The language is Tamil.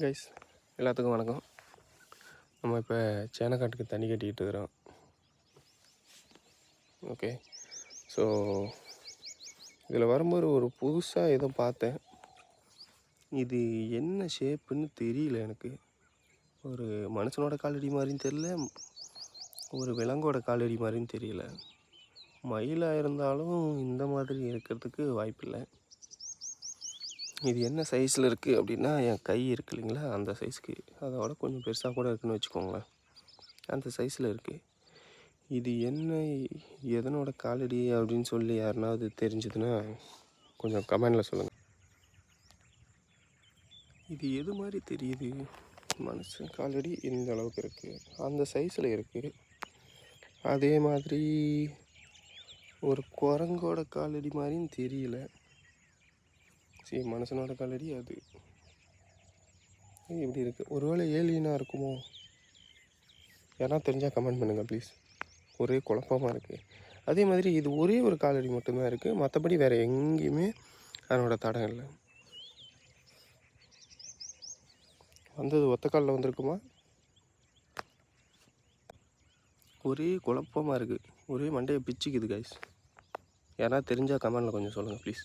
கைஸ், எல்லாத்துக்கும் வணக்கம். நம்ம இப்போ சேனக்காட்டுக்கு தண்ணி கட்டிக்கிட்டு இருக்கிறோம். ஓகே, ஸோ இதில் வரும்போது ஒரு புதுசாக ஏதோ பார்த்தேன். இது என்ன ஷேப்புன்னு தெரியல எனக்கு. ஒரு மனுஷனோட காலடி மாதிரின்னு தெரியல, ஒரு விலங்கோட காலடி மாதிரின்னு தெரியல. மயிலாக இருந்தாலும் இந்த மாதிரி இருக்கிறதுக்கு வாய்ப்பில்லை. இது என்ன சைஸில் இருக்குது அப்படின்னா, என் கை இருக்குது இல்லைங்களா, அந்த சைஸ்க்கு, அதோட கொஞ்சம் பெருசாக கூட இருக்குதுன்னு வச்சுக்கோங்களேன். அந்த சைஸில் இருக்குது. இது என்ன, எதனோட காலடி அப்படின்னு சொல்லி யாருனாவது தெரிஞ்சதுன்னா கொஞ்சம் கமெண்டில் சொல்லுங்கள். இது எது மாதிரி தெரியுது? மனுஷன் காலடி இந்த அளவுக்கு இருக்குது, அந்த சைஸில் இருக்குது. அதே மாதிரி ஒரு குரங்கோட காலடி மாதிரின்னு தெரியல. சரி, மனுஷனோட காலடி அது இப்படி இருக்குது. ஒருவேளை ஏலியனாக இருக்குமோ? யாரா தெரிஞ்சால் கமெண்ட் பண்ணுங்கள் ப்ளீஸ். ஒரே குழப்பமாக இருக்குது. அதே மாதிரி இது ஒரே ஒரு காலடி மட்டும்தான் இருக்குது, மற்றபடி வேறு எங்கேயுமே அதனோட தடம் இல்லை. வந்தது ஒத்த காலில் வந்திருக்குமா? ஒரே குழப்பமாக இருக்குது, ஒரே மண்டையை பிச்சுக்குது கைஸ். யாரா தெரிஞ்சால் கமெண்டில் கொஞ்சம் சொல்லுங்கள் ப்ளீஸ்.